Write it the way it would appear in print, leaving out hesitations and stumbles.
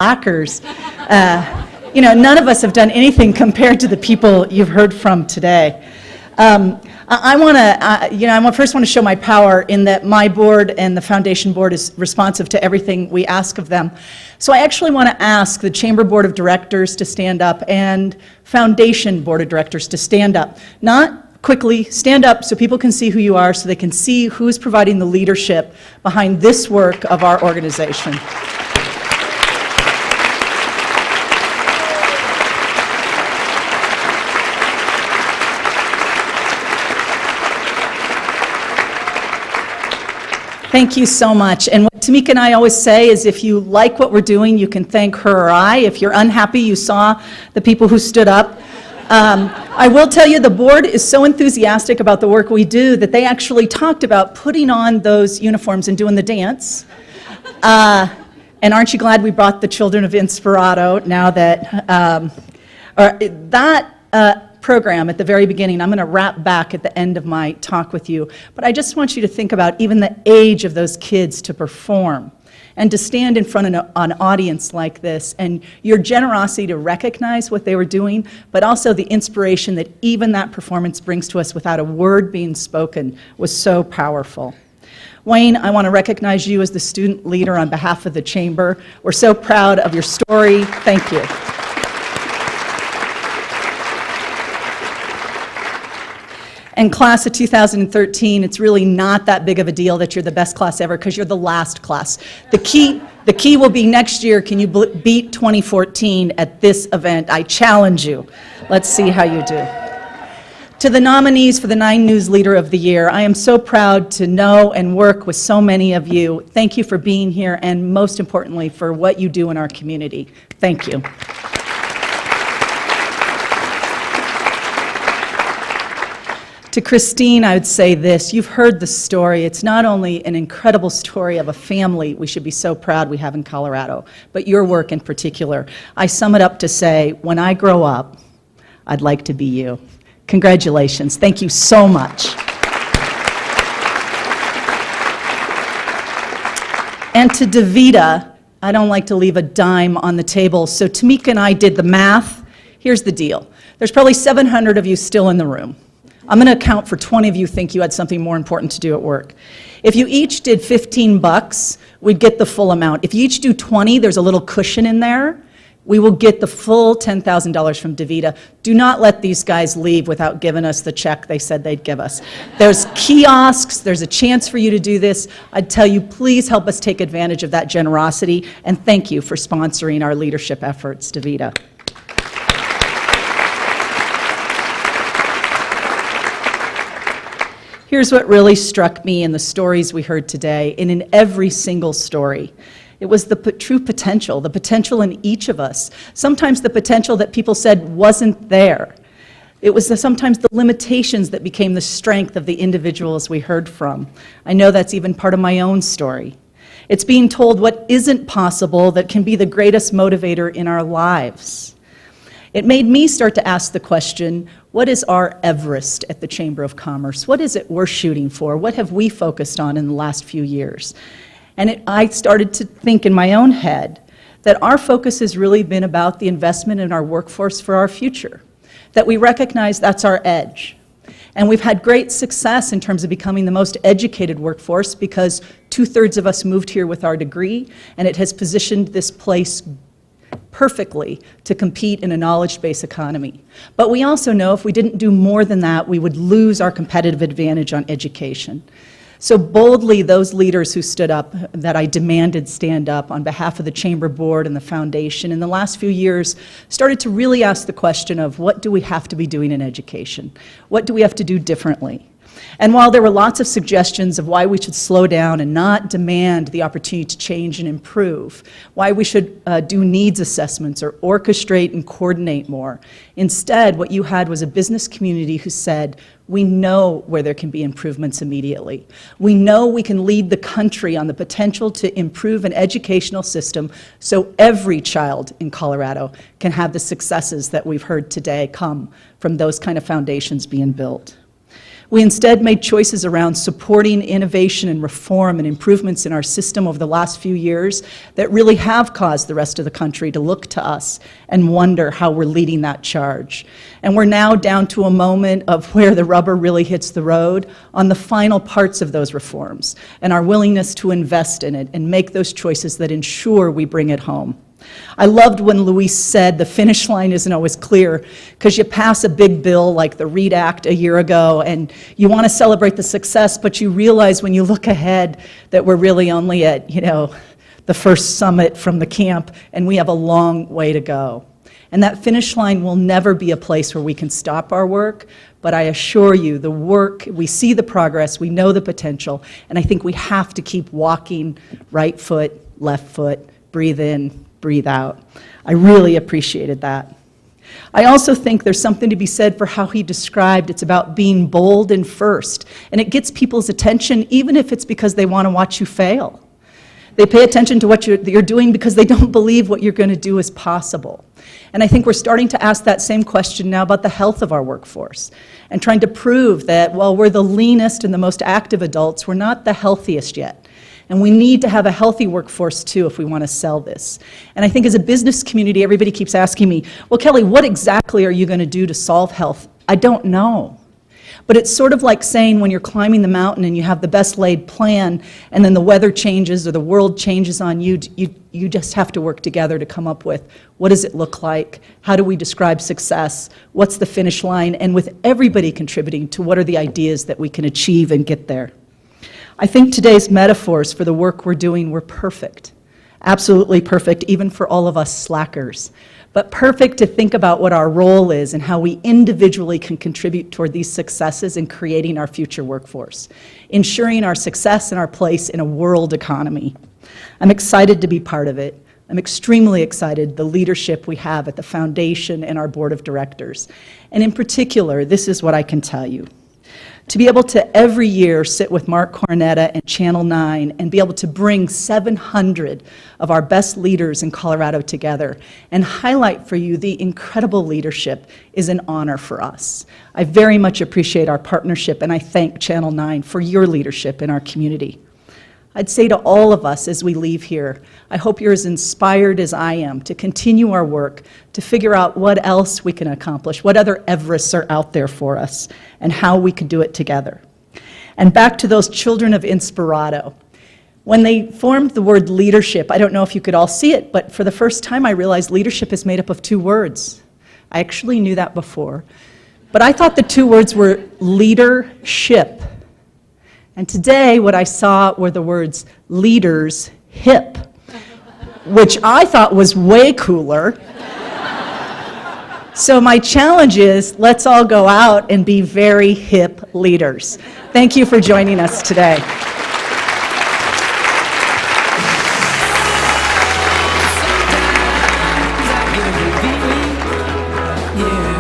slackers. You know, none of us have done anything compared to the people you've heard from today. I first want to show my power in that my board and the foundation board is responsive to everything we ask of them. So I actually want to ask the Chamber Board of Directors to stand up and Foundation Board of Directors to stand up. Not quickly, stand up so people can see who you are, so they can see who's providing the leadership behind this work of our organization. Thank you so much. And what Tamika and I always say is if you like what we're doing, you can thank her or I. If you're unhappy, you saw the people who stood up. I will tell you the board is so enthusiastic about the work we do that they actually talked about putting on those uniforms and doing the dance. And aren't you glad we brought the children of Inspirato now that, program at the very beginning, I'm going to wrap back at the end of my talk with you, but I just want you to think about even the age of those kids to perform and to stand in front of an audience like this, and your generosity to recognize what they were doing, but also the inspiration that even that performance brings to us without a word being spoken was so powerful. Wayne, I want to recognize you as the student leader on behalf of the Chamber. We're so proud of your story. Thank you. And class of 2013, it's really not that big of a deal that you're the best class ever because you're the last class. The key will be next year, can you beat 2014 at this event? I challenge you. Let's see how you do. To the nominees for the 9 News Leader of the Year, I am so proud to know and work with so many of you. Thank you for being here and most importantly for what you do in our community. Thank you. To Christine, I would say this. You've heard the story. It's not only an incredible story of a family we should be so proud we have in Colorado, but your work in particular. I sum it up to say, when I grow up, I'd like to be you. Congratulations. Thank you so much. And to Davida, I don't like to leave a dime on the table, so Tamika and I did the math. Here's the deal. There's probably 700 of you still in the room. I'm going to account for 20 of you think you had something more important to do at work. If you each did $15, we'd get the full amount. If you each do 20, there's a little cushion in there. We will get the full $10,000 from Davida. Do not let these guys leave without giving us the check they said they'd give us. There's kiosks, there's a chance for you to do this. I'd tell you, please help us take advantage of that generosity, and thank you for sponsoring our leadership efforts, Davida. Here's what really struck me in the stories we heard today, and in every single story. It was the true potential, the potential in each of us. Sometimes the potential that people said wasn't there. It was sometimes the limitations that became the strength of the individuals we heard from. I know that's even part of my own story. It's being told what isn't possible that can be the greatest motivator in our lives. It made me start to ask the question, what is our Everest at the Chamber of Commerce? What is it we're shooting for? What have we focused on in the last few years? And I started to think in my own head that our focus has really been about the investment in our workforce for our future, that we recognize that's our edge. And we've had great success in terms of becoming the most educated workforce because 2/3 of us moved here with our degree, and it has positioned this place perfectly to compete in a knowledge-based economy. But we also know if we didn't do more than that, we would lose our competitive advantage on education. So boldly, those leaders who stood up, that I demanded stand up on behalf of the Chamber Board and the Foundation in the last few years, started to really ask the question of what do we have to be doing in education? What do we have to do differently? And while there were lots of suggestions of why we should slow down and not demand the opportunity to change and improve, why we should do needs assessments or orchestrate and coordinate more, instead what you had was a business community who said, we know where there can be improvements immediately. We know we can lead the country on the potential to improve an educational system so every child in Colorado can have the successes that we've heard today come from those kind of foundations being built. We instead made choices around supporting innovation and reform and improvements in our system over the last few years that really have caused the rest of the country to look to us and wonder how we're leading that charge. And we're now down to a moment of where the rubber really hits the road on the final parts of those reforms and our willingness to invest in it and make those choices that ensure we bring it home. I loved when Luis said the finish line isn't always clear, because you pass a big bill like the READ Act a year ago and you want to celebrate the success, but you realize when you look ahead that we're really only at, the first summit from the camp, and we have a long way to go. And that finish line will never be a place where we can stop our work, but I assure you, the work, we see the progress, we know the potential, and I think we have to keep walking right foot, left foot, breathe in, breathe out. I really appreciated that. I also think there's something to be said for how he described it's about being bold and first, and it gets people's attention even if it's because they want to watch you fail. They pay attention to what you're doing because they don't believe what you're going to do is possible. And I think we're starting to ask that same question now about the health of our workforce and trying to prove that while we're the leanest and the most active adults, we're not the healthiest yet. And we need to have a healthy workforce too if we want to sell this. And I think as a business community, everybody keeps asking me, well, Kelly, what exactly are you going to do to solve health? I don't know. But it's sort of like saying when you're climbing the mountain and you have the best laid plan and then the weather changes or the world changes on you, you just have to work together to come up with what does it look like, how do we describe success, what's the finish line, and with everybody contributing to what are the ideas that we can achieve and get there. I think today's metaphors for the work we're doing were perfect, absolutely perfect, even for all of us slackers, but perfect to think about what our role is and how we individually can contribute toward these successes in creating our future workforce, ensuring our success and our place in a world economy. I'm excited to be part of it. I'm extremely excited the leadership we have at the foundation and our board of directors. And in particular, this is what I can tell you. To be able to every year sit with Mark Cornetta and Channel 9 and be able to bring 700 of our best leaders in Colorado together and highlight for you the incredible leadership is an honor for us. I very much appreciate our partnership, and I thank Channel 9 for your leadership in our community. I'd say to all of us as we leave here, I hope you're as inspired as I am to continue our work to figure out what else we can accomplish, what other Everests are out there for us, and how we could do it together. And back to those children of Inspirato. When they formed the word leadership, I don't know if you could all see it, but for the first time I realized leadership is made up of two words. I actually knew that before, but I thought the two words were leadership. And today, what I saw were the words leaders hip, which I thought was way cooler. So my challenge is, let's all go out and be very hip leaders. Thank you for joining us today. Yeah.